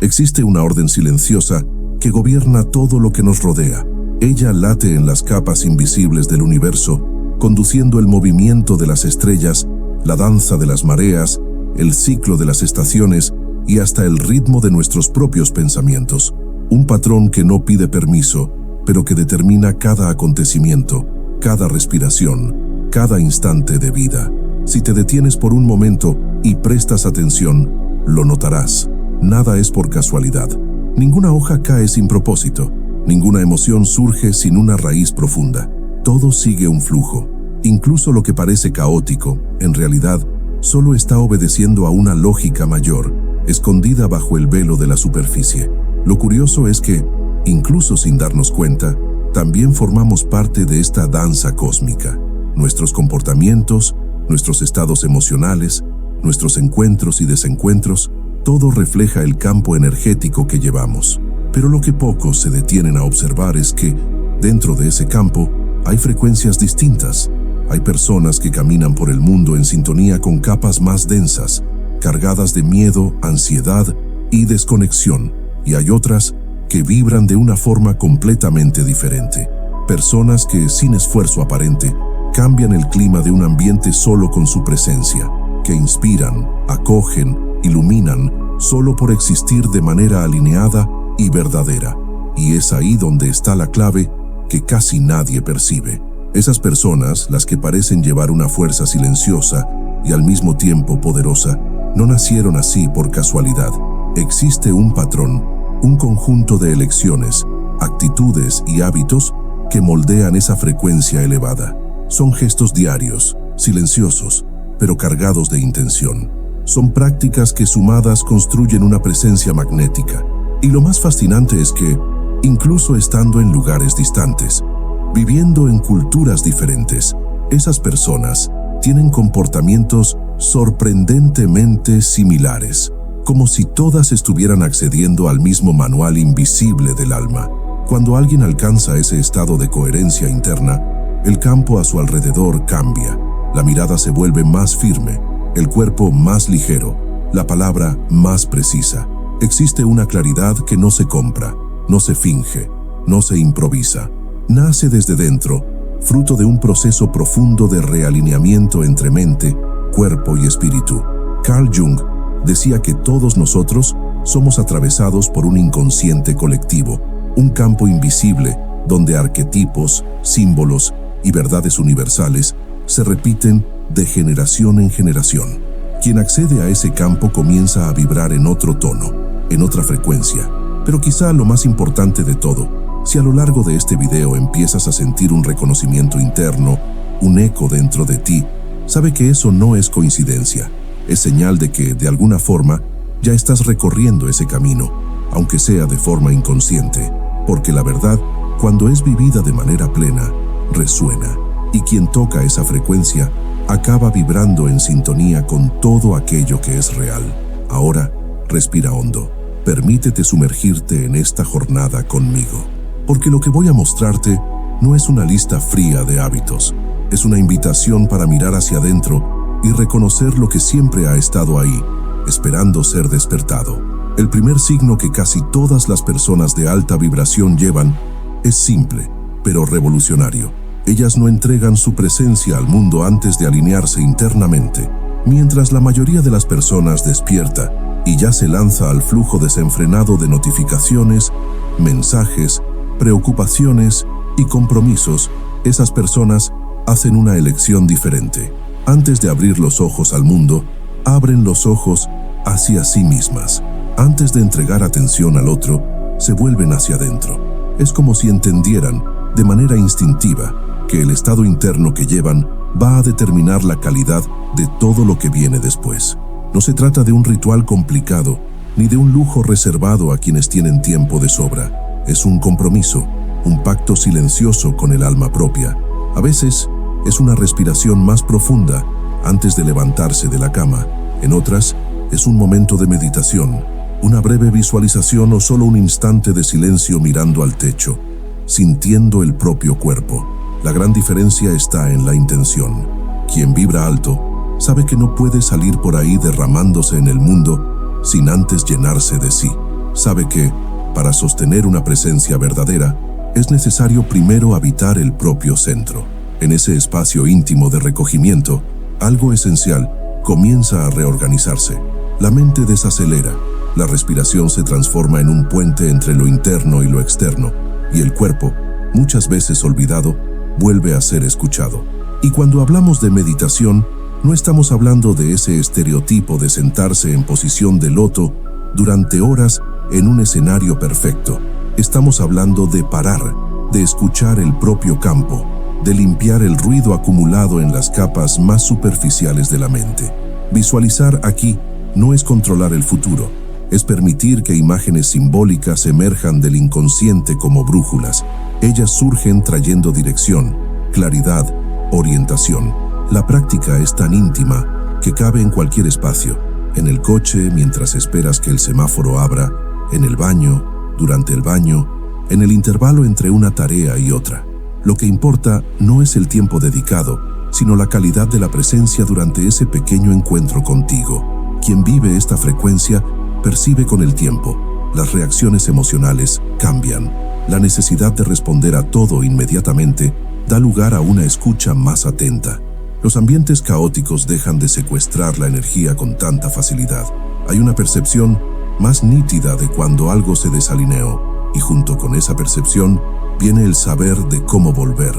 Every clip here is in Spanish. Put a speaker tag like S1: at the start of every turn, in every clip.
S1: Existe una orden silenciosa que gobierna todo lo que nos rodea. Ella late en las capas invisibles del universo, conduciendo el movimiento de las estrellas, la danza de las mareas, el ciclo de las estaciones y hasta el ritmo de nuestros propios pensamientos. Un patrón que no pide permiso, pero que determina cada acontecimiento, cada respiración, cada instante de vida. Si te detienes por un momento y prestas atención, lo notarás. Nada es por casualidad. Ninguna hoja cae sin propósito. Ninguna emoción surge sin una raíz profunda. Todo sigue un flujo. Incluso lo que parece caótico, en realidad, solo está obedeciendo a una lógica mayor, escondida bajo el velo de la superficie. Lo curioso es que, incluso sin darnos cuenta, también formamos parte de esta danza cósmica. Nuestros comportamientos, nuestros estados emocionales, nuestros encuentros y desencuentros, todo refleja el campo energético que llevamos. Pero lo que pocos se detienen a observar es que, dentro de ese campo, hay frecuencias distintas. Hay personas que caminan por el mundo en sintonía con capas más densas, cargadas de miedo, ansiedad y desconexión, y hay otras que vibran de una forma completamente diferente. Personas que, sin esfuerzo aparente, cambian el clima de un ambiente solo con su presencia, que inspiran, acogen, iluminan, solo por existir de manera alineada y verdadera. Y es ahí donde está la clave que casi nadie percibe. Esas personas, las que parecen llevar una fuerza silenciosa y al mismo tiempo poderosa, no nacieron así por casualidad. Existe un patrón, un conjunto de elecciones, actitudes y hábitos que moldean esa frecuencia elevada. Son gestos diarios, silenciosos, pero cargados de intención. Son prácticas que sumadas construyen una presencia magnética. Y lo más fascinante es que, incluso estando en lugares distantes, viviendo en culturas diferentes, esas personas tienen comportamientos sorprendentemente similares, como si todas estuvieran accediendo al mismo manual invisible del alma. Cuando alguien alcanza ese estado de coherencia interna, el campo a su alrededor cambia, la mirada se vuelve más firme, el cuerpo más ligero, la palabra más precisa. Existe una claridad que no se compra, no se finge, no se improvisa. Nace desde dentro, fruto de un proceso profundo de realineamiento entre mente, cuerpo y espíritu. Carl Jung decía que todos nosotros somos atravesados por un inconsciente colectivo, un campo invisible donde arquetipos, símbolos y verdades universales se repiten de generación en generación. Quien accede a ese campo comienza a vibrar en otro tono, en otra frecuencia. Pero quizá lo más importante de todo, si a lo largo de este video empiezas a sentir un reconocimiento interno, un eco dentro de ti, sabe que eso no es coincidencia. Es señal de que, de alguna forma, ya estás recorriendo ese camino, aunque sea de forma inconsciente, porque la verdad, cuando es vivida de manera plena, resuena. Y quien toca esa frecuencia, acaba vibrando en sintonía con todo aquello que es real. Ahora, respira hondo. Permítete sumergirte en esta jornada conmigo. Porque lo que voy a mostrarte no es una lista fría de hábitos. Es una invitación para mirar hacia adentro y reconocer lo que siempre ha estado ahí, esperando ser despertado. El primer signo que casi todas las personas de alta vibración llevan es simple, pero revolucionario. Ellas no entregan su presencia al mundo antes de alinearse internamente, mientras la mayoría de las personas despierta y ya se lanza al flujo desenfrenado de notificaciones, mensajes, preocupaciones y compromisos. Esas personas hacen una elección diferente. Antes de abrir los ojos al mundo, abren los ojos hacia sí mismas. Antes de entregar atención al otro, se vuelven hacia adentro. Es como si entendieran, de manera instintiva, que el estado interno que llevan va a determinar la calidad de todo lo que viene después. No se trata de un ritual complicado, ni de un lujo reservado a quienes tienen tiempo de sobra. Es un compromiso, un pacto silencioso con el alma propia. A veces, es una respiración más profunda antes de levantarse de la cama. En otras, es un momento de meditación, una breve visualización o solo un instante de silencio mirando al techo, sintiendo el propio cuerpo. La gran diferencia está en la intención. Quien vibra alto sabe que no puede salir por ahí derramándose en el mundo sin antes llenarse de sí. sabe que, para sostener una presencia verdadera, es necesario primero habitar el propio centro. En ese espacio íntimo de recogimiento, algo esencial comienza a reorganizarse. La mente desacelera, la respiración se transforma en un puente entre lo interno y lo externo, y el cuerpo, muchas veces olvidado, vuelve a ser escuchado. Y cuando hablamos de meditación, no estamos hablando de ese estereotipo de sentarse en posición de loto durante horas en un escenario perfecto. Estamos hablando de parar, de escuchar el propio campo, de limpiar el ruido acumulado en las capas más superficiales de la mente. Visualizar aquí no es controlar el futuro, es permitir que imágenes simbólicas emerjan del inconsciente como brújulas. Ellas surgen trayendo dirección, claridad, orientación. La práctica es tan íntima que cabe en cualquier espacio, en el coche mientras esperas que el semáforo abra, en el baño, durante el baño, en el intervalo entre una tarea y otra. Lo que importa no es el tiempo dedicado, sino la calidad de la presencia durante ese pequeño encuentro contigo. Quien vive esta frecuencia percibe con el tiempo. Las reacciones emocionales cambian. La necesidad de responder a todo inmediatamente da lugar a una escucha más atenta. Los ambientes caóticos dejan de secuestrar la energía con tanta facilidad. Hay una percepción más nítida de cuando algo se desalineó, y junto con esa percepción viene el saber de cómo volver.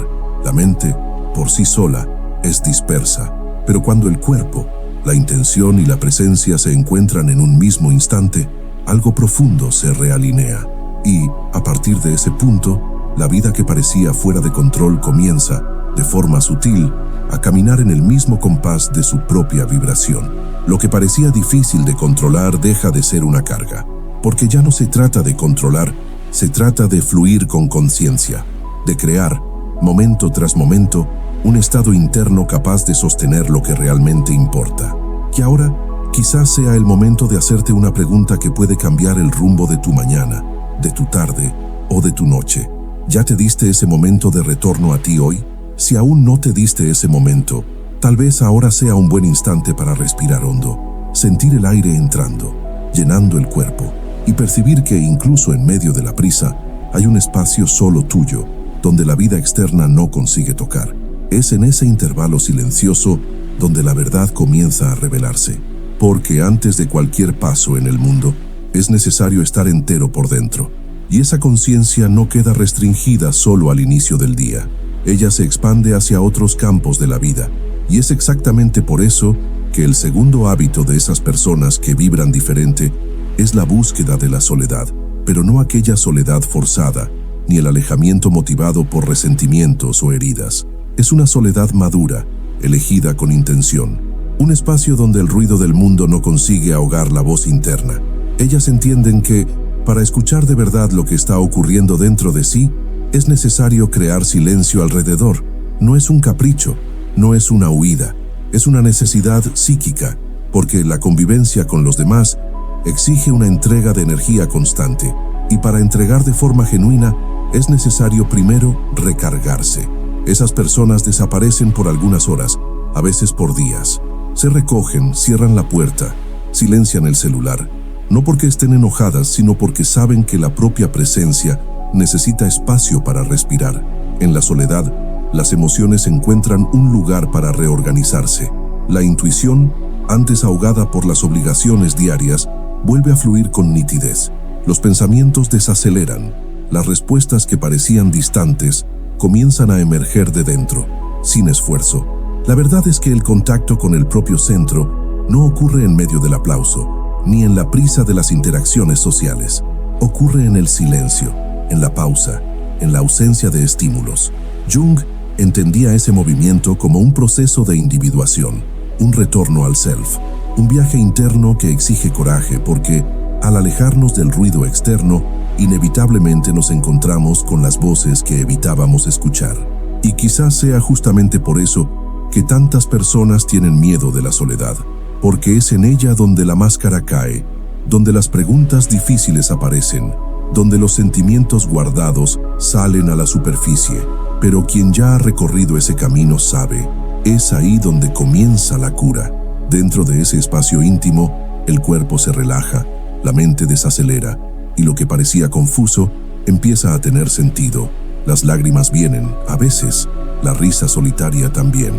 S1: La mente, por sí sola, es dispersa, pero cuando el cuerpo, la intención y la presencia se encuentran en un mismo instante, algo profundo se realinea. Y, a partir de ese punto, la vida que parecía fuera de control comienza, de forma sutil, a caminar en el mismo compás de su propia vibración. Lo que parecía difícil de controlar deja de ser una carga, porque ya no se trata de controlar, se trata de fluir con conciencia, de crear, momento tras momento, un estado interno capaz de sostener lo que realmente importa. Y ahora, quizás sea el momento de hacerte una pregunta que puede cambiar el rumbo de tu mañana, de tu tarde o de tu noche. ¿Ya te diste ese momento de retorno a ti hoy? Si aún no te diste ese momento, tal vez ahora sea un buen instante para respirar hondo, sentir el aire entrando, llenando el cuerpo, y percibir que incluso en medio de la prisa hay un espacio solo tuyo, donde la vida externa no consigue tocar. Es en ese intervalo silencioso donde la verdad comienza a revelarse, porque antes de cualquier paso en el mundo, es necesario estar entero por dentro. Y esa conciencia no queda restringida solo al inicio del día. Ella se expande hacia otros campos de la vida. Y es exactamente por eso que el segundo hábito de esas personas que vibran diferente es la búsqueda de la soledad, pero no aquella soledad forzada, ni el alejamiento motivado por resentimientos o heridas. Es una soledad madura, elegida con intención. Un espacio donde el ruido del mundo no consigue ahogar la voz interna. Ellas entienden que, para escuchar de verdad lo que está ocurriendo dentro de sí, es necesario crear silencio alrededor. No es un capricho, no es una huida, es una necesidad psíquica, porque la convivencia con los demás exige una entrega de energía constante, y para entregar de forma genuina es necesario primero recargarse. Esas personas desaparecen por algunas horas, a veces por días. Se recogen, cierran la puerta, silencian el celular, no porque estén enojadas, sino porque saben que la propia presencia necesita espacio para respirar. En la soledad, las emociones encuentran un lugar para reorganizarse. La intuición, antes ahogada por las obligaciones diarias, vuelve a fluir con nitidez. Los pensamientos desaceleran. Las respuestas que parecían distantes comienzan a emerger de dentro, sin esfuerzo. La verdad es que el contacto con el propio centro no ocurre en medio del aplauso, ni en la prisa de las interacciones sociales. Ocurre en el silencio, en la pausa, en la ausencia de estímulos. Jung entendía ese movimiento como un proceso de individuación, un retorno al self, un viaje interno que exige coraje porque, al alejarnos del ruido externo, inevitablemente nos encontramos con las voces que evitábamos escuchar. Y quizás sea justamente por eso que tantas personas tienen miedo de la soledad, porque es en ella donde la máscara cae, donde las preguntas difíciles aparecen, donde los sentimientos guardados salen a la superficie. Pero quien ya ha recorrido ese camino sabe, es ahí donde comienza la cura. Dentro de ese espacio íntimo, el cuerpo se relaja, la mente desacelera, y lo que parecía confuso empieza a tener sentido. Las lágrimas vienen, a veces, la risa solitaria también.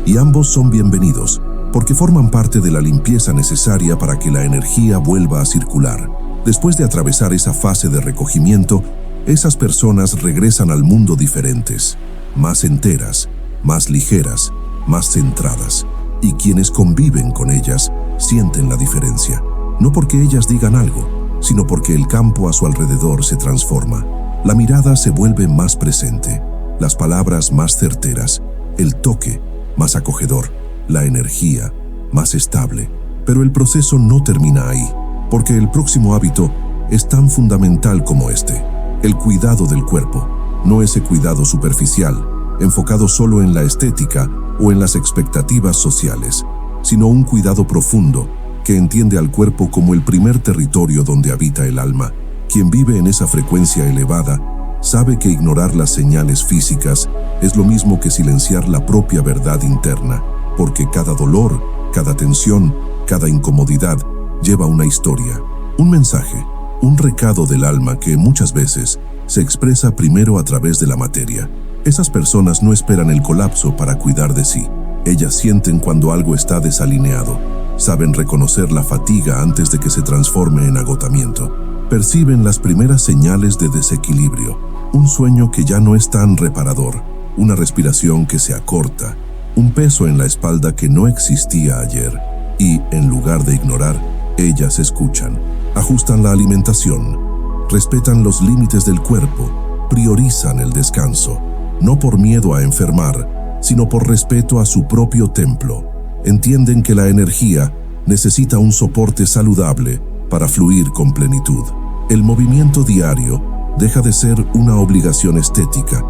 S1: Y ambos son bienvenidos, porque forman parte de la limpieza necesaria para que la energía vuelva a circular. Después de atravesar esa fase de recogimiento, esas personas regresan al mundo diferentes, más enteras, más ligeras, más centradas. Y quienes conviven con ellas sienten la diferencia. No porque ellas digan algo, sino porque el campo a su alrededor se transforma. La mirada se vuelve más presente, las palabras más certeras, el toque más acogedor, la energía más estable. Pero el proceso no termina ahí, porque el próximo hábito es tan fundamental como este: el cuidado del cuerpo. No ese cuidado superficial, enfocado solo en la estética o en las expectativas sociales, sino un cuidado profundo que entiende al cuerpo como el primer territorio donde habita el alma. Quien vive en esa frecuencia elevada sabe que ignorar las señales físicas es lo mismo que silenciar la propia verdad interna, porque cada dolor, cada tensión, cada incomodidad lleva una historia, un mensaje, un recado del alma que muchas veces se expresa primero a través de la materia. Esas personas no esperan el colapso para cuidar de sí. Ellas sienten cuando algo está desalineado. Saben reconocer la fatiga antes de que se transforme en agotamiento. Perciben las primeras señales de desequilibrio. Un sueño que ya no es tan reparador. Una respiración que se acorta. Un peso en la espalda que no existía ayer. Y, en lugar de ignorar, ellas escuchan. Ajustan la alimentación. Respetan los límites del cuerpo. Priorizan el descanso. No por miedo a enfermar, sino por respeto a su propio templo. Entienden que la energía necesita un soporte saludable para fluir con plenitud. El movimiento diario deja de ser una obligación estética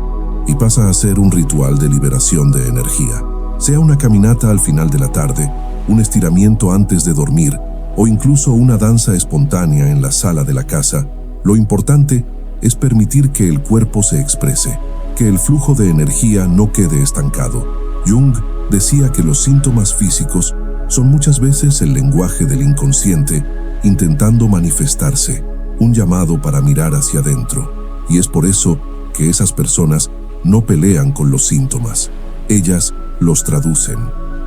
S1: y pasa a ser un ritual de liberación de energía. Sea una caminata al final de la tarde, un estiramiento antes de dormir o incluso una danza espontánea en la sala de la casa, lo importante es permitir que el cuerpo se exprese, que el flujo de energía no quede estancado. Jung decía que los síntomas físicos son muchas veces el lenguaje del inconsciente intentando manifestarse, un llamado para mirar hacia adentro. Y es por eso que esas personas no pelean con los síntomas. Ellas los traducen.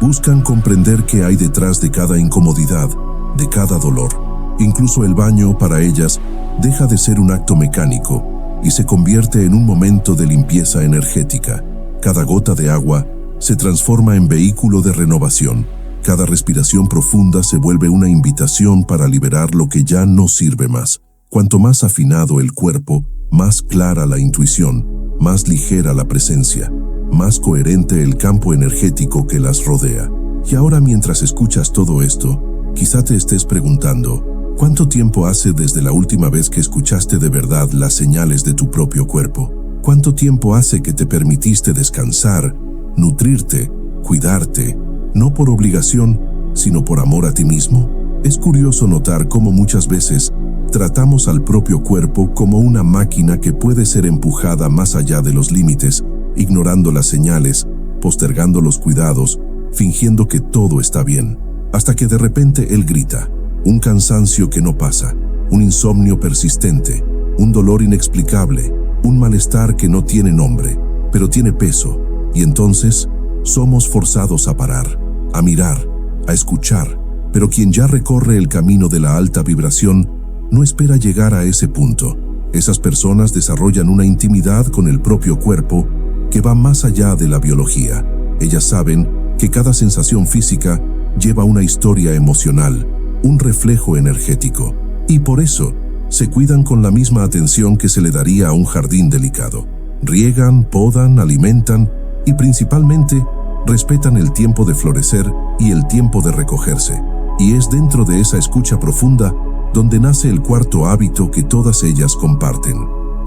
S1: Buscan comprender qué hay detrás de cada incomodidad, de cada dolor. Incluso el baño para ellas deja de ser un acto mecánico y se convierte en un momento de limpieza energética. Cada gota de agua se transforma en vehículo de renovación. Cada respiración profunda se vuelve una invitación para liberar lo que ya no sirve más. Cuanto más afinado el cuerpo, más clara la intuición, más ligera la presencia, más coherente el campo energético que las rodea. Y ahora, mientras escuchas todo esto, quizá te estés preguntando: ¿cuánto tiempo hace desde la última vez que escuchaste de verdad las señales de tu propio cuerpo? ¿Cuánto tiempo hace que te permitiste descansar, nutrirte, cuidarte, no por obligación, sino por amor a ti mismo? Es curioso notar cómo muchas veces tratamos al propio cuerpo como una máquina que puede ser empujada más allá de los límites, ignorando las señales, postergando los cuidados, fingiendo que todo está bien, hasta que de repente él grita. Un cansancio que no pasa, un insomnio persistente, un dolor inexplicable, un malestar que no tiene nombre, pero tiene peso, y entonces somos forzados a parar, a mirar, a escuchar. Pero quien ya recorre el camino de la alta vibración no espera llegar a ese punto. Esas personas desarrollan una intimidad con el propio cuerpo que va más allá de la biología. Ellas saben que cada sensación física lleva una historia emocional, un reflejo energético, y por eso se cuidan con la misma atención que se le daría a un jardín delicado. Riegan, podan, alimentan y principalmente respetan el tiempo de florecer y el tiempo de recogerse. Y es dentro de esa escucha profunda donde nace el cuarto hábito que todas ellas comparten,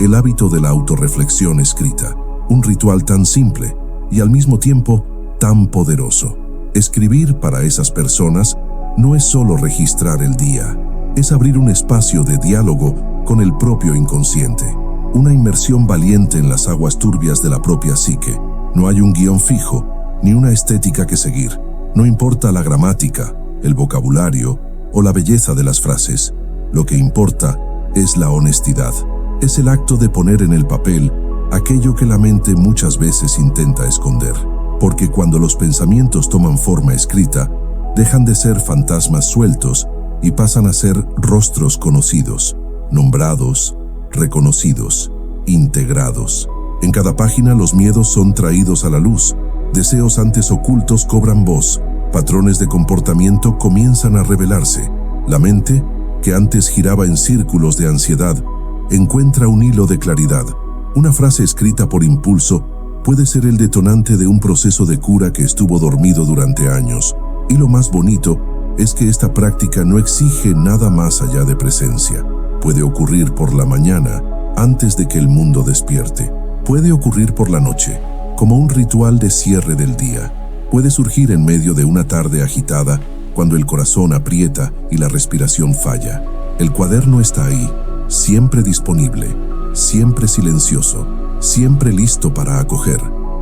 S1: el hábito de la autorreflexión escrita, un ritual tan simple y al mismo tiempo tan poderoso. Escribir para esas personas no es solo registrar el día, es abrir un espacio de diálogo con el propio inconsciente, una inmersión valiente en las aguas turbias de la propia psique. No hay un guión fijo, ni una estética que seguir. No importa la gramática, el vocabulario o la belleza de las frases. Lo que importa es la honestidad. Es el acto de poner en el papel aquello que la mente muchas veces intenta esconder. Porque cuando los pensamientos toman forma escrita, dejan de ser fantasmas sueltos y pasan a ser rostros conocidos, nombrados, reconocidos, integrados. En cada página los miedos son traídos a la luz, deseos antes ocultos cobran voz, patrones de comportamiento comienzan a revelarse. La mente, que antes giraba en círculos de ansiedad, encuentra un hilo de claridad. Una frase escrita por impulso puede ser el detonante de un proceso de cura que estuvo dormido durante años. Y lo más bonito es que esta práctica no exige nada más allá de presencia. Puede ocurrir por la mañana, antes de que el mundo despierte. Puede ocurrir por la noche, como un ritual de cierre del día. Puede surgir en medio de una tarde agitada, cuando el corazón aprieta y la respiración falla. El cuaderno está ahí, siempre disponible, siempre silencioso, siempre listo para acoger.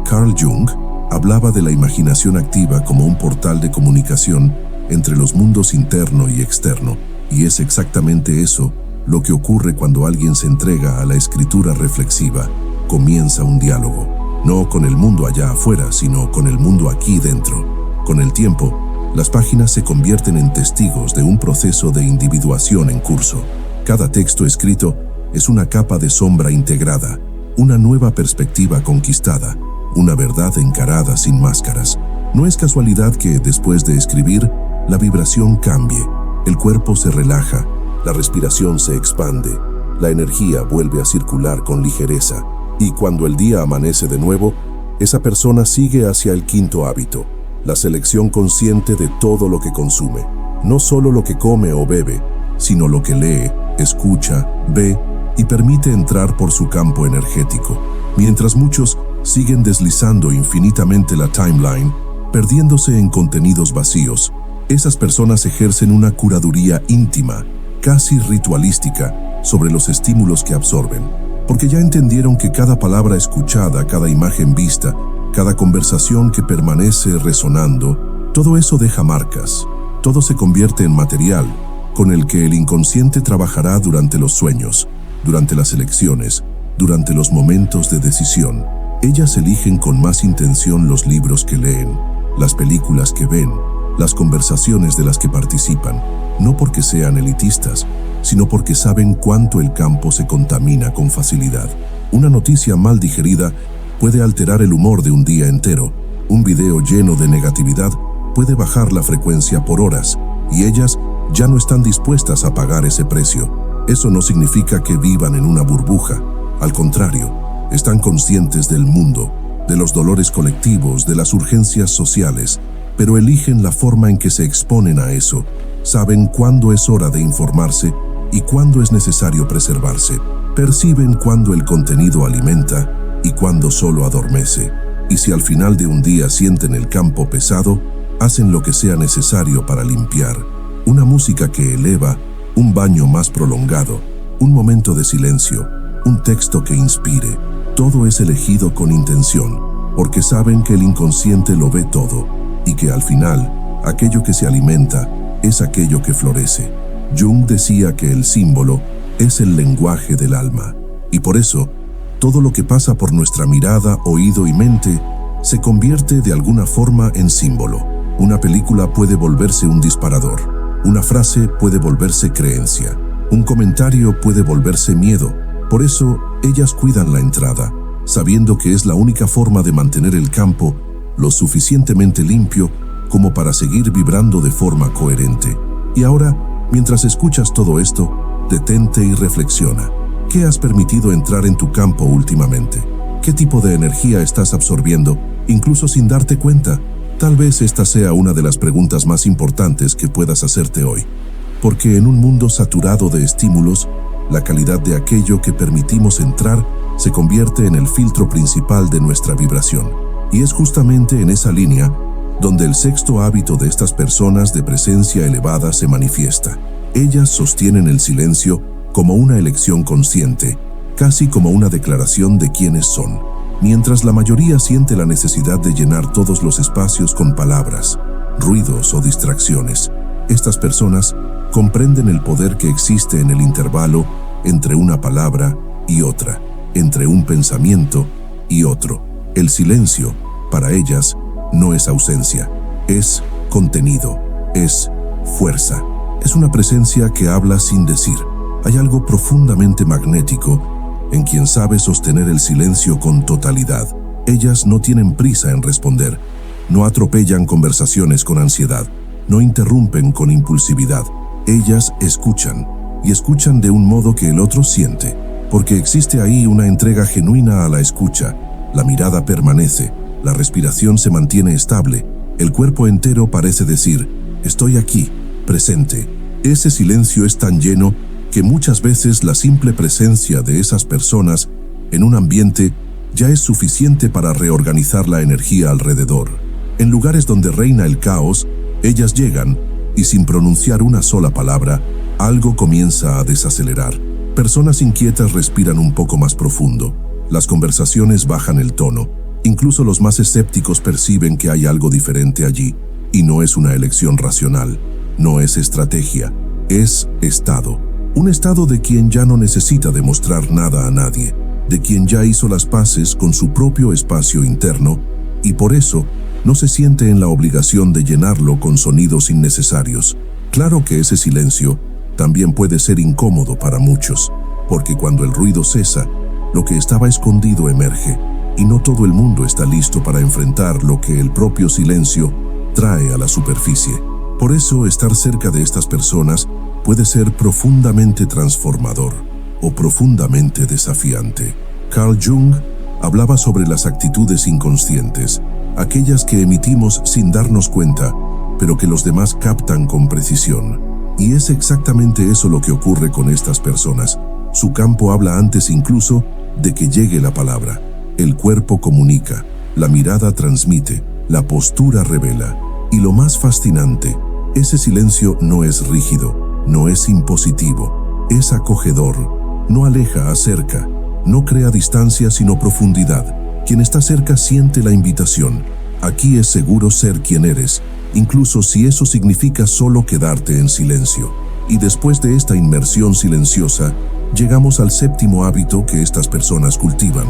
S1: Carl Jung hablaba de la imaginación activa como un portal de comunicación entre los mundos interno y externo, y es exactamente eso lo que ocurre cuando alguien se entrega a la escritura reflexiva. Comienza un diálogo, no con el mundo allá afuera, sino con el mundo aquí dentro. Con el tiempo, las páginas se convierten en testigos de un proceso de individuación en curso. Cada texto escrito es una capa de sombra integrada, una nueva perspectiva conquistada, una verdad encarada sin máscaras. No es casualidad que, después de escribir, la vibración cambie, el cuerpo se relaja, la respiración se expande, la energía vuelve a circular con ligereza, y cuando el día amanece de nuevo, esa persona sigue hacia el quinto hábito, la selección consciente de todo lo que consume, no solo lo que come o bebe, sino lo que lee, escucha, ve y permite entrar por su campo energético. Mientras muchos siguen deslizando infinitamente la timeline, perdiéndose en contenidos vacíos, esas personas ejercen una curaduría íntima, casi ritualística, sobre los estímulos que absorben, porque ya entendieron que cada palabra escuchada, cada imagen vista, cada conversación que permanece resonando, todo eso deja marcas, todo se convierte en material con el que el inconsciente trabajará durante los sueños, durante las elecciones, durante los momentos de decisión. Ellas eligen con más intención los libros que leen, las películas que ven, las conversaciones de las que participan, no porque sean elitistas, sino porque saben cuánto el campo se contamina con facilidad. Una noticia mal digerida puede alterar el humor de un día entero. Un video lleno de negatividad puede bajar la frecuencia por horas, y ellas ya no están dispuestas a pagar ese precio. Eso no significa que vivan en una burbuja. Al contrario, están conscientes del mundo, de los dolores colectivos, de las urgencias sociales, pero eligen la forma en que se exponen a eso. Saben cuándo es hora de informarse y cuándo es necesario preservarse. Perciben cuándo el contenido alimenta y cuándo solo adormece. Y si al final de un día sienten el campo pesado, hacen lo que sea necesario para limpiar. Una música que eleva, un baño más prolongado, un momento de silencio, un texto que inspire. Todo es elegido con intención, porque saben que el inconsciente lo ve todo y que al final, aquello que se alimenta es aquello que florece. Jung decía que el símbolo es el lenguaje del alma, y por eso, todo lo que pasa por nuestra mirada, oído y mente se convierte de alguna forma en símbolo. Una película puede volverse un disparador, una frase puede volverse creencia, un comentario puede volverse miedo. Por eso, ellas cuidan la entrada, sabiendo que es la única forma de mantener el campo lo suficientemente limpio como para seguir vibrando de forma coherente. Y ahora, mientras escuchas todo esto, detente y reflexiona. ¿Qué has permitido entrar en tu campo últimamente? ¿Qué tipo de energía estás absorbiendo, incluso sin darte cuenta? Tal vez esta sea una de las preguntas más importantes que puedas hacerte hoy, porque en un mundo saturado de estímulos, la calidad de aquello que permitimos entrar se convierte en el filtro principal de nuestra vibración. Y es justamente en esa línea donde el sexto hábito de estas personas de presencia elevada se manifiesta. Ellas sostienen el silencio como una elección consciente, casi como una declaración de quiénes son. Mientras la mayoría siente la necesidad de llenar todos los espacios con palabras, ruidos o distracciones, estas personas comprenden el poder que existe en el intervalo entre una palabra y otra, entre un pensamiento y otro. El silencio, para ellas, no es ausencia, es contenido, es fuerza. Es una presencia que habla sin decir. Hay algo profundamente magnético en quien sabe sostener el silencio con totalidad. Ellas no tienen prisa en responder, no atropellan conversaciones con ansiedad, no interrumpen con impulsividad. Ellas escuchan, y escuchan de un modo que el otro siente, porque existe ahí una entrega genuina a la escucha. La mirada permanece, la respiración se mantiene estable, el cuerpo entero parece decir, estoy aquí, presente. Ese silencio es tan lleno que muchas veces la simple presencia de esas personas en un ambiente ya es suficiente para reorganizar la energía alrededor. En lugares donde reina el caos, ellas llegan y sin pronunciar una sola palabra, algo comienza a desacelerar. Personas inquietas respiran un poco más profundo. Las conversaciones bajan el tono. Incluso los más escépticos perciben que hay algo diferente allí, y no es una elección racional, no es estrategia, es estado. Un estado de quien ya no necesita demostrar nada a nadie, de quien ya hizo las paces con su propio espacio interno y por eso no se siente en la obligación de llenarlo con sonidos innecesarios. Claro que ese silencio también puede ser incómodo para muchos, porque cuando el ruido cesa, lo que estaba escondido emerge, y no todo el mundo está listo para enfrentar lo que el propio silencio trae a la superficie. Por eso, estar cerca de estas personas puede ser profundamente transformador o profundamente desafiante. Carl Jung hablaba sobre las actitudes inconscientes, aquellas que emitimos sin darnos cuenta, pero que los demás captan con precisión. Y es exactamente eso lo que ocurre con estas personas. Su campo habla antes incluso de que llegue la palabra. El cuerpo comunica, la mirada transmite, la postura revela. Y lo más fascinante, ese silencio no es rígido, no es impositivo, es acogedor, no aleja, acerca, no crea distancia sino profundidad. Quien está cerca siente la invitación. Aquí es seguro ser quien eres, incluso si eso significa solo quedarte en silencio. Y después de esta inmersión silenciosa, llegamos al séptimo hábito que estas personas cultivan,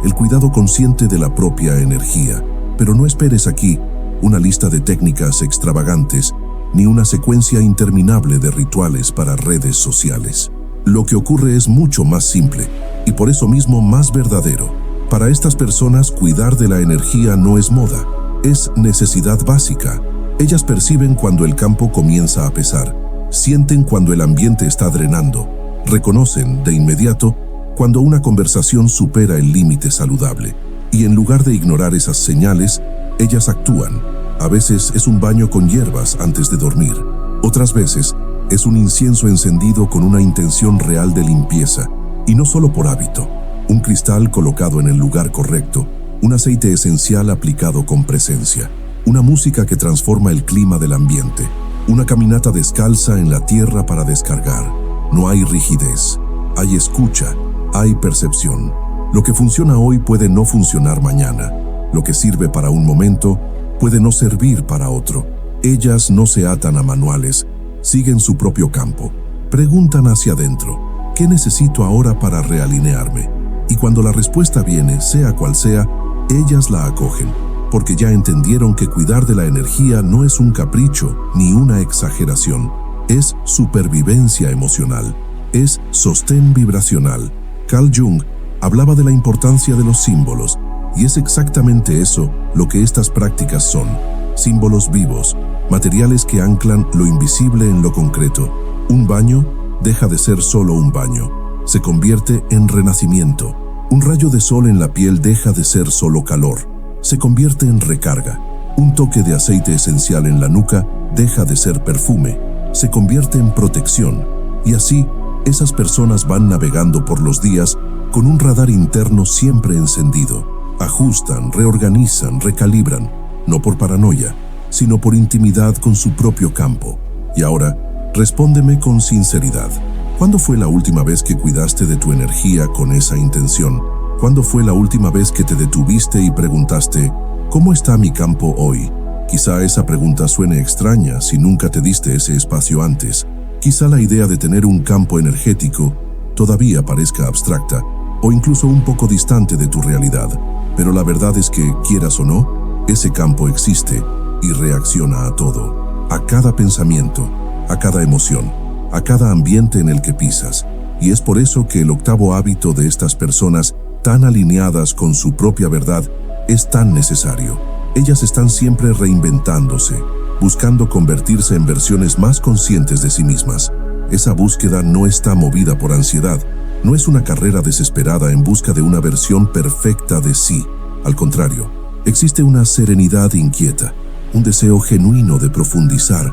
S1: el cuidado consciente de la propia energía. Pero no esperes aquí una lista de técnicas extravagantes, ni una secuencia interminable de rituales para redes sociales. Lo que ocurre es mucho más simple, y por eso mismo más verdadero. Para estas personas, cuidar de la energía no es moda, es necesidad básica. Ellas perciben cuando el campo comienza a pesar, sienten cuando el ambiente está drenando, reconocen de inmediato cuando una conversación supera el límite saludable. Y en lugar de ignorar esas señales, ellas actúan. A veces es un baño con hierbas antes de dormir. Otras veces es un incienso encendido con una intención real de limpieza, y no solo por hábito. Un cristal colocado en el lugar correcto, un aceite esencial aplicado con presencia, una música que transforma el clima del ambiente, una caminata descalza en la tierra para descargar. No hay rigidez, hay escucha, hay percepción. Lo que funciona hoy puede no funcionar mañana. Lo que sirve para un momento puede no servir para otro. Ellas no se atan a manuales, siguen su propio campo. Preguntan hacia adentro, ¿qué necesito ahora para realinearme? Y cuando la respuesta viene, sea cual sea, ellas la acogen, porque ya entendieron que cuidar de la energía no es un capricho ni una exageración, es supervivencia emocional, es sostén vibracional. Carl Jung hablaba de la importancia de los símbolos, y es exactamente eso lo que estas prácticas son: símbolos vivos, materiales que anclan lo invisible en lo concreto. Un baño deja de ser solo un baño, se convierte en renacimiento. Un rayo de sol en la piel deja de ser solo calor, se convierte en recarga. Un toque de aceite esencial en la nuca deja de ser perfume, se convierte en protección. Y así, esas personas van navegando por los días con un radar interno siempre encendido. Ajustan, reorganizan, recalibran, no por paranoia, sino por intimidad con su propio campo. Y ahora, respóndeme con sinceridad. ¿Cuándo fue la última vez que cuidaste de tu energía con esa intención? ¿Cuándo fue la última vez que te detuviste y preguntaste, ¿cómo está mi campo hoy? Quizá esa pregunta suene extraña si nunca te diste ese espacio antes. Quizá la idea de tener un campo energético todavía parezca abstracta o incluso un poco distante de tu realidad. Pero la verdad es que, quieras o no, ese campo existe y reacciona a todo, a cada pensamiento, a cada emoción, a cada ambiente en el que pisas. Y es por eso que el octavo hábito de estas personas, tan alineadas con su propia verdad, es tan necesario. Ellas están siempre reinventándose, buscando convertirse en versiones más conscientes de sí mismas. Esa búsqueda no está movida por ansiedad, no es una carrera desesperada en busca de una versión perfecta de sí. Al contrario, existe una serenidad inquieta, un deseo genuino de profundizar,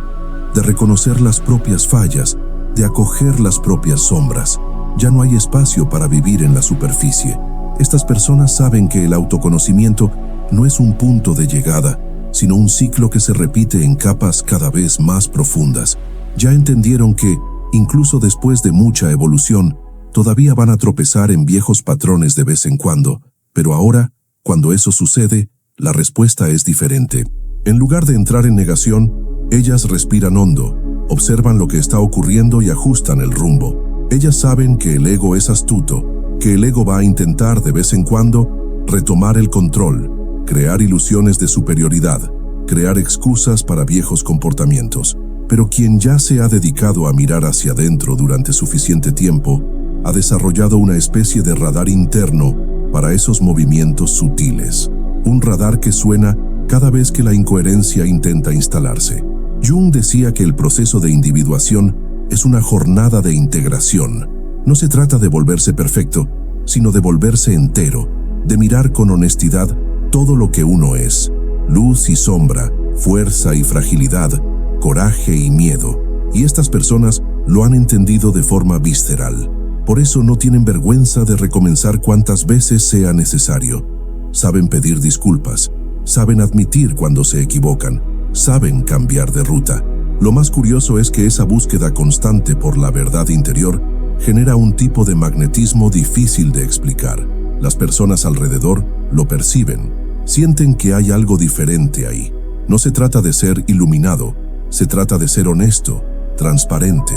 S1: de reconocer las propias fallas, de acoger las propias sombras. Ya no hay espacio para vivir en la superficie. Estas personas saben que el autoconocimiento no es un punto de llegada, sino un ciclo que se repite en capas cada vez más profundas. Ya entendieron que, incluso después de mucha evolución, todavía van a tropezar en viejos patrones de vez en cuando, pero ahora, cuando eso sucede, la respuesta es diferente. En lugar de entrar en negación, ellas respiran hondo, observan lo que está ocurriendo y ajustan el rumbo. Ellas saben que el ego es astuto, que el ego va a intentar de vez en cuando retomar el control, crear ilusiones de superioridad, crear excusas para viejos comportamientos. Pero quien ya se ha dedicado a mirar hacia adentro durante suficiente tiempo, ha desarrollado una especie de radar interno para esos movimientos sutiles. Un radar que suena cada vez que la incoherencia intenta instalarse. Jung decía que el proceso de individuación es una jornada de integración. No se trata de volverse perfecto, sino de volverse entero, de mirar con honestidad todo lo que uno es: luz y sombra, fuerza y fragilidad, coraje y miedo. Y estas personas lo han entendido de forma visceral. Por eso no tienen vergüenza de recomenzar cuantas veces sea necesario. Saben pedir disculpas, saben admitir cuando se equivocan, saben cambiar de ruta. Lo más curioso es que esa búsqueda constante por la verdad interior genera un tipo de magnetismo difícil de explicar. Las personas alrededor lo perciben, sienten que hay algo diferente ahí. No se trata de ser iluminado, se trata de ser honesto, transparente,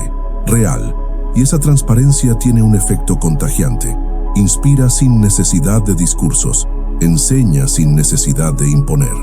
S1: real. Y esa transparencia tiene un efecto contagiante. Inspira sin necesidad de discursos, enseña sin necesidad de imponer.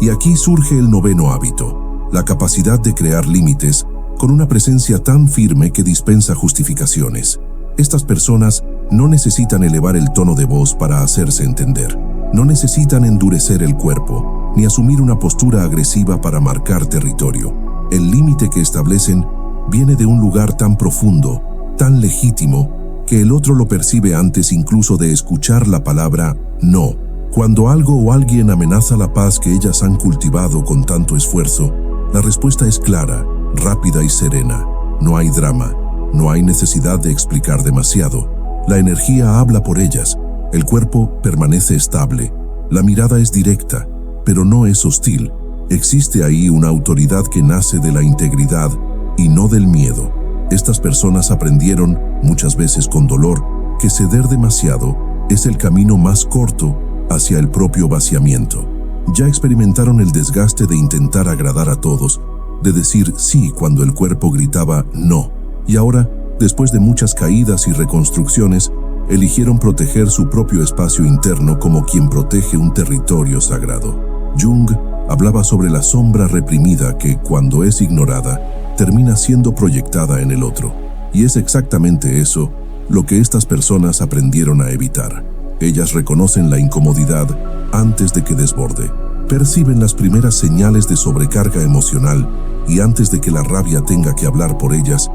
S1: Y aquí surge el noveno hábito, la capacidad de crear límites con una presencia tan firme que dispensa justificaciones. Estas personas no necesitan elevar el tono de voz para hacerse entender. No necesitan endurecer el cuerpo, ni asumir una postura agresiva para marcar territorio. El límite que establecen viene de un lugar tan profundo, tan legítimo, que el otro lo percibe antes incluso de escuchar la palabra no. Cuando algo o alguien amenaza la paz que ellas han cultivado con tanto esfuerzo, la respuesta es clara, rápida y serena. No hay drama, no hay necesidad de explicar demasiado. La energía habla por ellas, el cuerpo permanece estable, la mirada es directa, pero no es hostil. Existe ahí una autoridad que nace de la integridad y no del miedo. Estas personas aprendieron, muchas veces con dolor, que ceder demasiado es el camino más corto hacia el propio vaciamiento. Ya experimentaron el desgaste de intentar agradar a todos, de decir sí cuando el cuerpo gritaba no. Y ahora, después de muchas caídas y reconstrucciones, eligieron proteger su propio espacio interno como quien protege un territorio sagrado. Jung hablaba sobre la sombra reprimida que, cuando es ignorada, termina siendo proyectada en el otro. Y es exactamente eso lo que estas personas aprendieron a evitar. Ellas reconocen la incomodidad antes de que desborde. Perciben las primeras señales de sobrecarga emocional y antes de que la rabia tenga que hablar por ellas,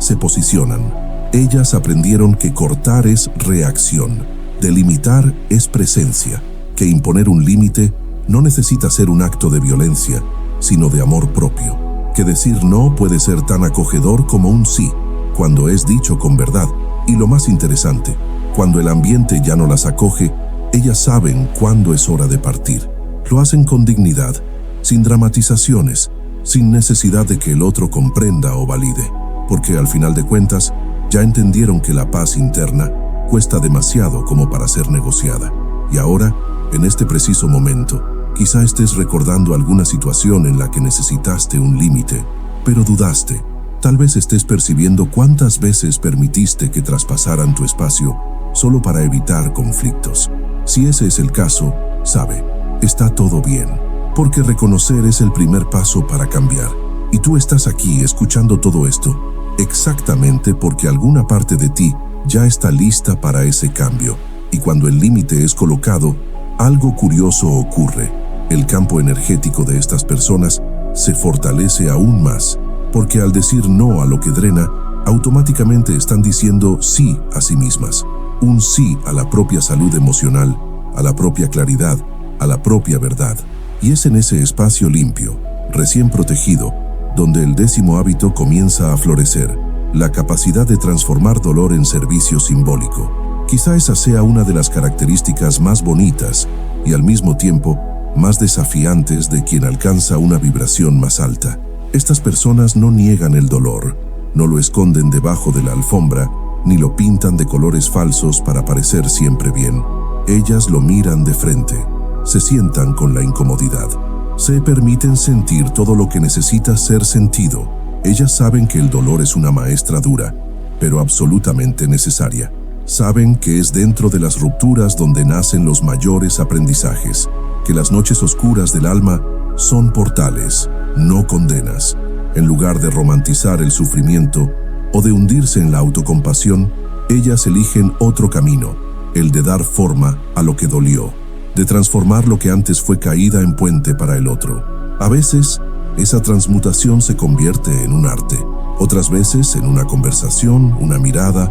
S1: se posicionan. Ellas aprendieron que cortar es reacción, delimitar es presencia, que imponer un límite no necesita ser un acto de violencia, sino de amor propio, que decir no puede ser tan acogedor como un sí, cuando es dicho con verdad. Y lo más interesante, cuando el ambiente ya no las acoge, ellas saben cuándo es hora de partir. Lo hacen con dignidad, sin dramatizaciones, sin necesidad de que el otro comprenda o valide, porque al final de cuentas, ya entendieron que la paz interna cuesta demasiado como para ser negociada. Y ahora, en este preciso momento, quizá estés recordando alguna situación en la que necesitaste un límite, pero dudaste. Tal vez estés percibiendo cuántas veces permitiste que traspasaran tu espacio solo para evitar conflictos. Si ese es el caso, sabe, está todo bien, porque reconocer es el primer paso para cambiar. Y tú estás aquí escuchando todo esto exactamente porque alguna parte de ti ya está lista para ese cambio. Y cuando el límite es colocado, algo curioso ocurre. El campo energético de estas personas se fortalece aún más, porque al decir no a lo que drena, automáticamente están diciendo sí a sí mismas. Un sí a la propia salud emocional, a la propia claridad, a la propia verdad. Y es en ese espacio limpio, recién protegido, donde el 10º hábito comienza a florecer, la capacidad de transformar dolor en servicio simbólico. Quizá esa sea una de las características más bonitas y al mismo tiempo más desafiantes de quien alcanza una vibración más alta. Estas personas no niegan el dolor, no lo esconden debajo de la alfombra, ni lo pintan de colores falsos para parecer siempre bien. Ellas lo miran de frente, se sientan con la incomodidad, se permiten sentir todo lo que necesita ser sentido. Ellas saben que el dolor es una maestra dura, pero absolutamente necesaria. Saben que es dentro de las rupturas donde nacen los mayores aprendizajes, que las noches oscuras del alma son portales, no condenas. En lugar de romantizar el sufrimiento o de hundirse en la autocompasión, ellas eligen otro camino, el de dar forma a lo que dolió, de transformar lo que antes fue caída en puente para el otro. A veces, esa transmutación se convierte en un arte, otras veces en una conversación, una mirada,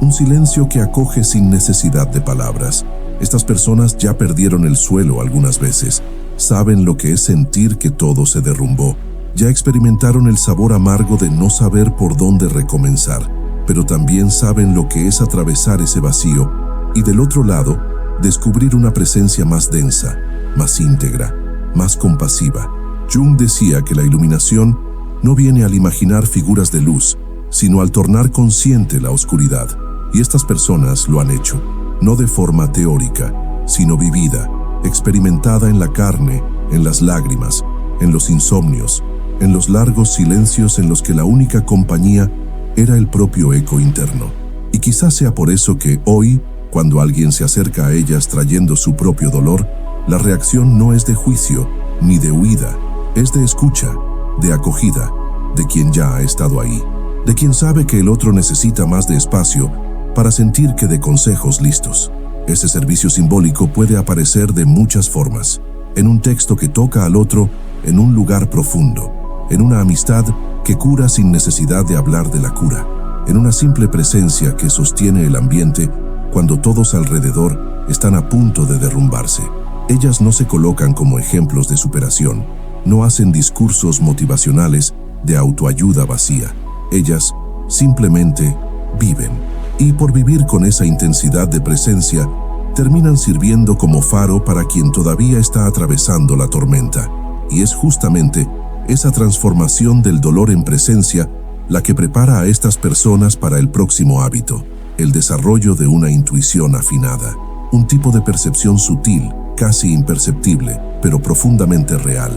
S1: un silencio que acoge sin necesidad de palabras. Estas personas ya perdieron el suelo algunas veces, saben lo que es sentir que todo se derrumbó, ya experimentaron el sabor amargo de no saber por dónde recomenzar, pero también saben lo que es atravesar ese vacío y del otro lado, descubrir una presencia más densa, más íntegra, más compasiva. Jung decía que la iluminación no viene al imaginar figuras de luz, sino al tornar consciente la oscuridad. Y estas personas lo han hecho, no de forma teórica, sino vivida, experimentada en la carne, en las lágrimas, en los insomnios, en los largos silencios en los que la única compañía era el propio eco interno. Y quizás sea por eso que hoy, cuando alguien se acerca a ellas trayendo su propio dolor, la reacción no es de juicio ni de huida, es de escucha, de acogida, de quien ya ha estado ahí, de quien sabe que el otro necesita más de espacio para sentir que de consejos listos. Ese servicio simbólico puede aparecer de muchas formas, en un texto que toca al otro, en un lugar profundo, en una amistad que cura sin necesidad de hablar de la cura, en una simple presencia que sostiene el ambiente cuando todos alrededor están a punto de derrumbarse. Ellas no se colocan como ejemplos de superación, no hacen discursos motivacionales de autoayuda vacía. Ellas simplemente viven. Y por vivir con esa intensidad de presencia, terminan sirviendo como faro para quien todavía está atravesando la tormenta. Y es justamente esa transformación del dolor en presencia la que prepara a estas personas para el próximo hábito, el desarrollo de una intuición afinada, un tipo de percepción sutil, casi imperceptible, pero profundamente real.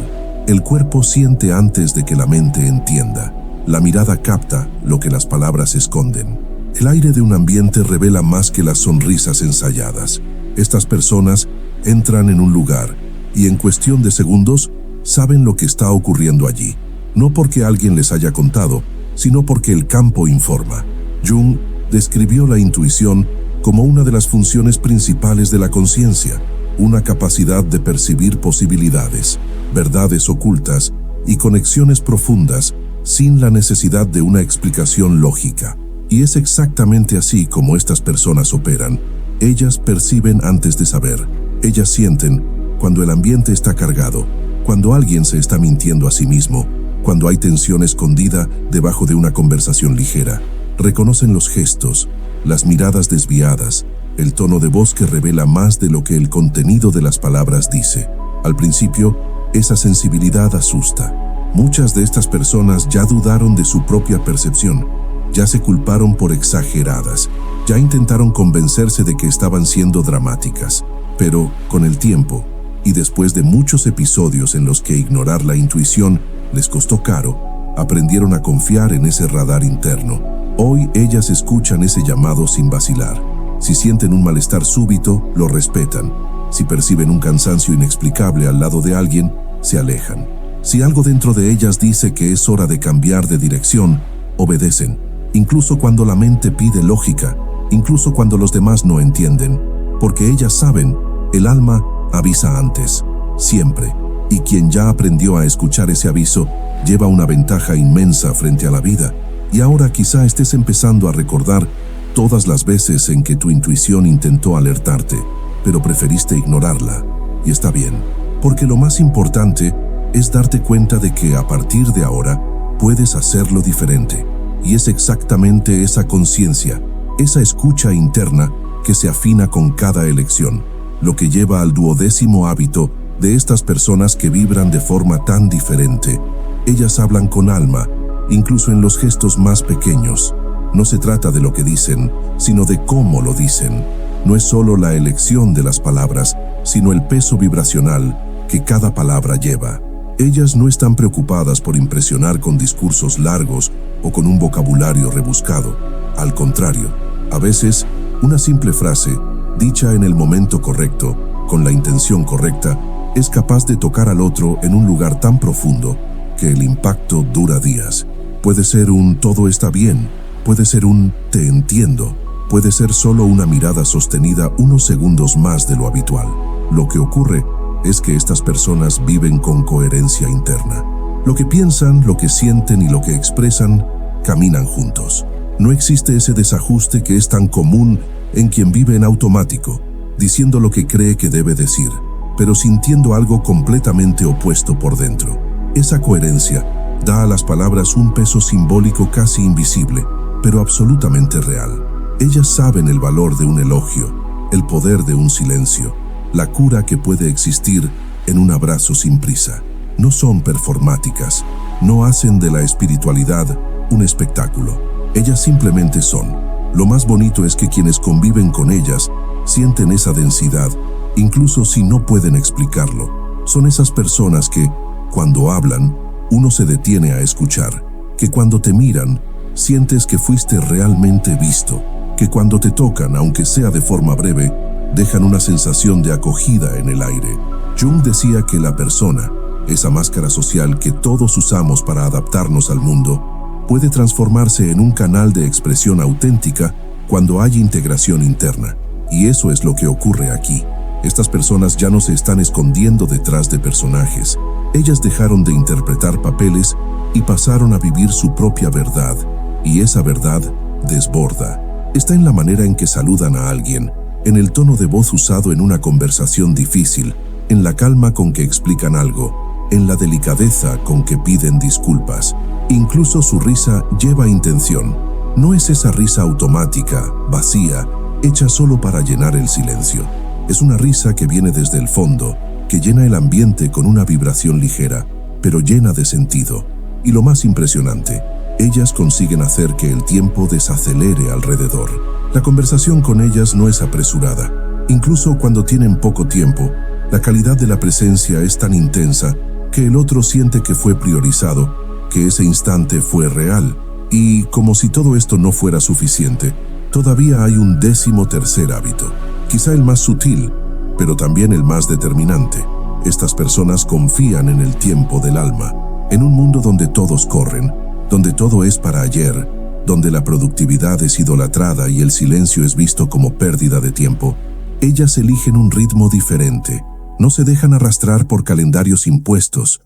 S1: El cuerpo siente antes de que la mente entienda. La mirada capta lo que las palabras esconden. El aire de un ambiente revela más que las sonrisas ensayadas. Estas personas entran en un lugar y en cuestión de segundos saben lo que está ocurriendo allí, no porque alguien les haya contado, sino porque el campo informa. Jung describió la intuición como una de las funciones principales de la conciencia, una capacidad de percibir posibilidades, verdades ocultas y conexiones profundas sin la necesidad de una explicación lógica. Y es exactamente así como estas personas operan. Ellas perciben antes de saber. Ellas sienten cuando el ambiente está cargado, cuando alguien se está mintiendo a sí mismo, cuando hay tensión escondida debajo de una conversación ligera. Reconocen los gestos, las miradas desviadas, el tono de voz que revela más de lo que el contenido de las palabras dice. Al principio, esa sensibilidad asusta. Muchas de estas personas ya dudaron de su propia percepción, ya se culparon por exageradas, ya intentaron convencerse de que estaban siendo dramáticas. Pero, con el tiempo, y después de muchos episodios en los que ignorar la intuición les costó caro, aprendieron a confiar en ese radar interno. Hoy ellas escuchan ese llamado sin vacilar. Si sienten un malestar súbito, lo respetan. Si perciben un cansancio inexplicable al lado de alguien, se alejan. Si algo dentro de ellas dice que es hora de cambiar de dirección, obedecen. Incluso cuando la mente pide lógica, incluso cuando los demás no entienden. Porque ellas saben, el alma avisa antes, siempre. Y quien ya aprendió a escuchar ese aviso, lleva una ventaja inmensa frente a la vida. Y ahora quizá estés empezando a recordar todas las veces en que tu intuición intentó alertarte, pero preferiste ignorarla. Y está bien, porque lo más importante es darte cuenta de que a partir de ahora puedes hacerlo diferente. Y es exactamente esa conciencia, esa escucha interna que se afina con cada elección, lo que lleva al 12º hábito de estas personas que vibran de forma tan diferente. Ellas hablan con alma, incluso en los gestos más pequeños. No se trata de lo que dicen, sino de cómo lo dicen. No es solo la elección de las palabras, sino el peso vibracional que cada palabra lleva. Ellas no están preocupadas por impresionar con discursos largos o con un vocabulario rebuscado. Al contrario, a veces, una simple frase, dicha en el momento correcto, con la intención correcta, es capaz de tocar al otro en un lugar tan profundo que el impacto dura días. Puede ser un "todo está bien", puede ser un "te entiendo", puede ser solo una mirada sostenida unos segundos más de lo habitual. Lo que ocurre es que estas personas viven con coherencia interna. Lo que piensan, lo que sienten y lo que expresan caminan juntos. No existe ese desajuste que es tan común en quien vive en automático, diciendo lo que cree que debe decir, pero sintiendo algo completamente opuesto por dentro. Esa coherencia da a las palabras un peso simbólico casi invisible, pero absolutamente real. Ellas saben el valor de un elogio, el poder de un silencio, la cura que puede existir en un abrazo sin prisa. No son performáticas, no hacen de la espiritualidad un espectáculo. Ellas simplemente son. Lo más bonito es que quienes conviven con ellas sienten esa densidad, incluso si no pueden explicarlo. Son esas personas que, cuando hablan, uno se detiene a escuchar, que cuando te miran, sientes que fuiste realmente visto, que cuando te tocan, aunque sea de forma breve, dejan una sensación de acogida en el aire. Jung decía que la persona, esa máscara social que todos usamos para adaptarnos al mundo, puede transformarse en un canal de expresión auténtica cuando hay integración interna. Y eso es lo que ocurre aquí. Estas personas ya no se están escondiendo detrás de personajes. Ellas dejaron de interpretar papeles y pasaron a vivir su propia verdad. Y esa verdad desborda. Está en la manera en que saludan a alguien, en el tono de voz usado en una conversación difícil, en la calma con que explican algo, en la delicadeza con que piden disculpas. Incluso su risa lleva intención. No es esa risa automática, vacía, hecha solo para llenar el silencio. Es una risa que viene desde el fondo, que llena el ambiente con una vibración ligera, pero llena de sentido. Y lo más impresionante, ellas consiguen hacer que el tiempo desacelere alrededor. La conversación con ellas no es apresurada. Incluso cuando tienen poco tiempo, la calidad de la presencia es tan intensa que el otro siente que fue priorizado, que ese instante fue real. Y como si todo esto no fuera suficiente, todavía hay un 13º hábito, quizá el más sutil, pero también el más determinante. Estas personas confían en el tiempo del alma. En un mundo donde todos corren, donde todo es para ayer, donde la productividad es idolatrada y el silencio es visto como pérdida de tiempo, ellas eligen un ritmo diferente. No se dejan arrastrar por calendarios impuestos,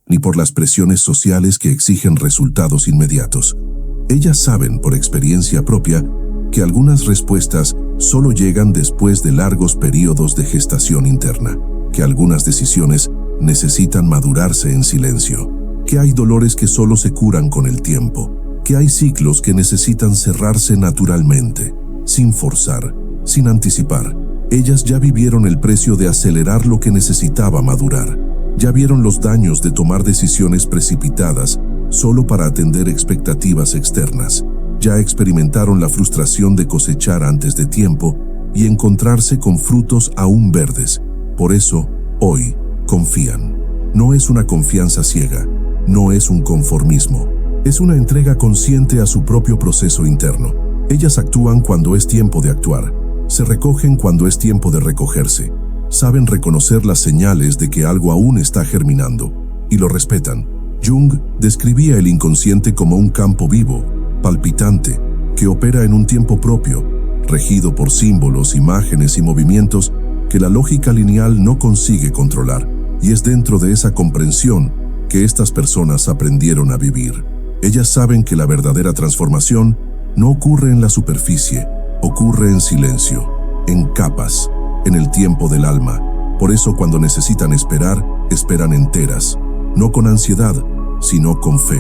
S1: ni por las presiones sociales que exigen resultados inmediatos. Ellas saben por experiencia propia que algunas respuestas solo llegan después de largos periodos de gestación interna, que algunas decisiones necesitan madurarse en silencio, que hay dolores que solo se curan con el tiempo, que hay ciclos que necesitan cerrarse naturalmente, sin forzar, sin anticipar. Ellas ya vivieron el precio de acelerar lo que necesitaba madurar. Ya vieron los daños de tomar decisiones precipitadas solo para atender expectativas externas. Ya experimentaron la frustración de cosechar antes de tiempo y encontrarse con frutos aún verdes. Por eso, hoy, confían. No es una confianza ciega, no es un conformismo. Es una entrega consciente a su propio proceso interno. Ellas actúan cuando es tiempo de actuar. Se recogen cuando es tiempo de recogerse. Saben reconocer las señales de que algo aún está germinando y lo respetan. Jung describía el inconsciente como un campo vivo, palpitante, que opera en un tiempo propio, regido por símbolos, imágenes y movimientos que la lógica lineal no consigue controlar. Y es dentro de esa comprensión que estas personas aprendieron a vivir. Ellas saben que la verdadera transformación no ocurre en la superficie, ocurre en silencio, en capas, en el tiempo del alma. Por eso cuando necesitan esperar, esperan enteras, no con ansiedad, sino con fe.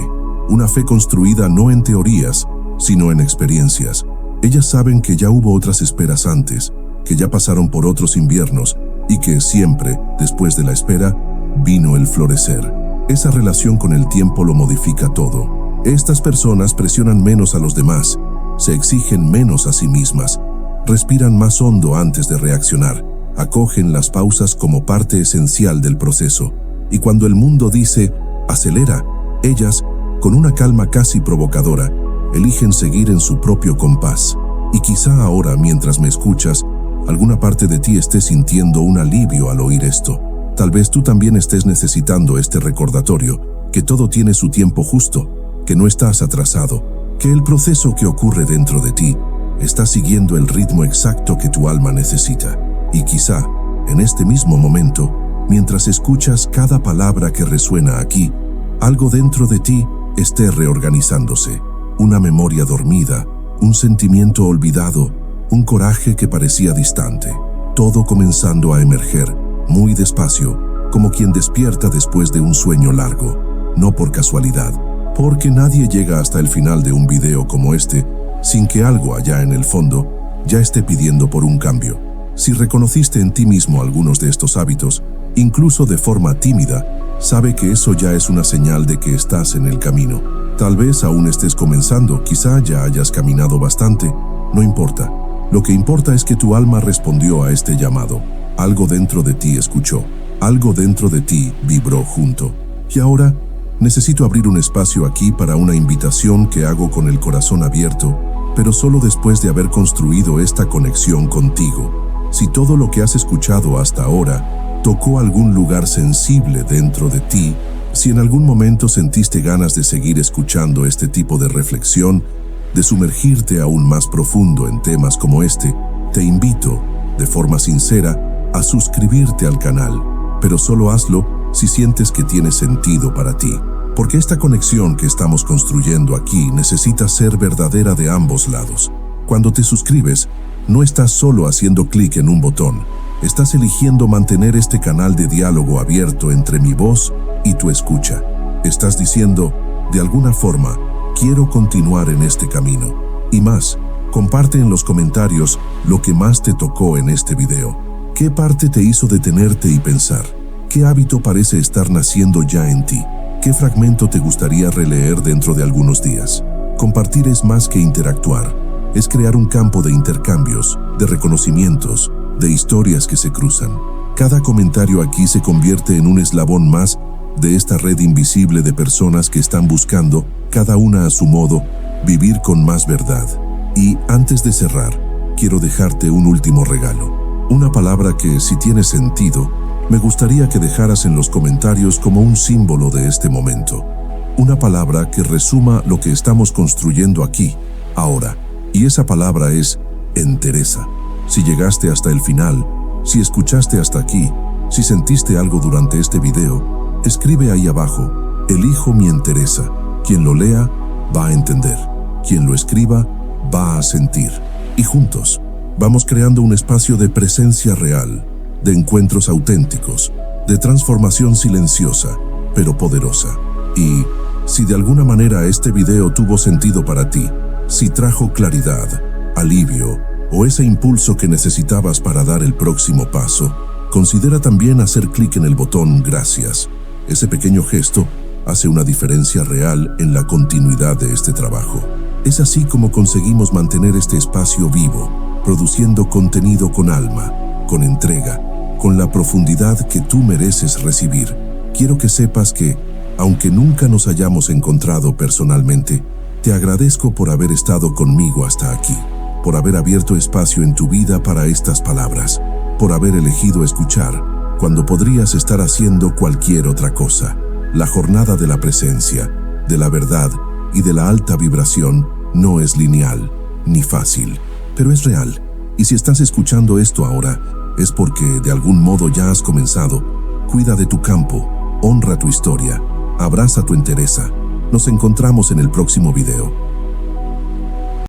S1: Una fe construida no en teorías, sino en experiencias. Ellas saben que ya hubo otras esperas antes, que ya pasaron por otros inviernos y que siempre, después de la espera, vino el florecer. Esa relación con el tiempo lo modifica todo. Estas personas presionan menos a los demás, se exigen menos a sí mismas, respiran más hondo antes de reaccionar, acogen las pausas como parte esencial del proceso. Y cuando el mundo dice, acelera, ellas, con una calma casi provocadora, eligen seguir en su propio compás. Y quizá ahora, mientras me escuchas, alguna parte de ti esté sintiendo un alivio al oír esto. Tal vez tú también estés necesitando este recordatorio, que todo tiene su tiempo justo, que no estás atrasado, que el proceso que ocurre dentro de ti está siguiendo el ritmo exacto que tu alma necesita. Y quizá, en este mismo momento, mientras escuchas cada palabra que resuena aquí, algo dentro de ti esté reorganizándose. Una memoria dormida, un sentimiento olvidado, un coraje que parecía distante. Todo comenzando a emerger, muy despacio, como quien despierta después de un sueño largo. No por casualidad, porque nadie llega hasta el final de un video como este sin que algo allá en el fondo ya esté pidiendo por un cambio. Si reconociste en ti mismo algunos de estos hábitos, incluso de forma tímida, sabe que eso ya es una señal de que estás en el camino. Tal vez aún estés comenzando, quizá ya hayas caminado bastante, no importa. Lo que importa es que tu alma respondió a este llamado. Algo dentro de ti escuchó, algo dentro de ti vibró junto. Y ahora, necesito abrir un espacio aquí para una invitación que hago con el corazón abierto, pero solo después de haber construido esta conexión contigo. Si todo lo que has escuchado hasta ahora tocó algún lugar sensible dentro de ti, si en algún momento sentiste ganas de seguir escuchando este tipo de reflexión, de sumergirte aún más profundo en temas como este, te invito, de forma sincera, a suscribirte al canal, pero solo hazlo si sientes que tiene sentido para ti, porque esta conexión que estamos construyendo aquí necesita ser verdadera de ambos lados. Cuando te suscribes, no estás solo haciendo clic en un botón, estás eligiendo mantener este canal de diálogo abierto entre mi voz y tu escucha. Estás diciendo, de alguna forma, quiero continuar en este camino. Y más, comparte en los comentarios lo que más te tocó en este video. ¿Qué parte te hizo detenerte y pensar? ¿Qué hábito parece estar naciendo ya en ti? ¿Qué fragmento te gustaría releer dentro de algunos días? Compartir es más que interactuar. Es crear un campo de intercambios, de reconocimientos, de historias que se cruzan. Cada comentario aquí se convierte en un eslabón más de esta red invisible de personas que están buscando, cada una a su modo, vivir con más verdad. Y antes de cerrar, quiero dejarte un último regalo. Una palabra que, si tiene sentido, me gustaría que dejaras en los comentarios como un símbolo de este momento. Una palabra que resuma lo que estamos construyendo aquí, ahora. Y esa palabra es entereza. Si llegaste hasta el final, si escuchaste hasta aquí, si sentiste algo durante este video, escribe ahí abajo, elijo mi entereza. Quien lo lea va a entender, quien lo escriba va a sentir. Y juntos vamos creando un espacio de presencia real, de encuentros auténticos, de transformación silenciosa, pero poderosa. Y si de alguna manera este video tuvo sentido para ti, si trajo claridad, alivio o ese impulso que necesitabas para dar el próximo paso, considera también hacer clic en el botón gracias. Ese pequeño gesto hace una diferencia real en la continuidad de este trabajo. Es así como conseguimos mantener este espacio vivo, produciendo contenido con alma, con entrega, con la profundidad que tú mereces recibir. Quiero que sepas que, Aunque nunca nos hayamos encontrado personalmente, te agradezco por haber estado conmigo hasta aquí, por haber abierto espacio en tu vida para estas palabras, por haber elegido escuchar cuando podrías estar haciendo cualquier otra cosa. La jornada de la presencia, de la verdad y de la alta vibración no es lineal ni fácil, pero es real. Y si estás escuchando esto ahora, es porque de algún modo ya has comenzado. Cuida de tu campo, honra tu historia, abraza tu entereza. Nos encontramos en el próximo video.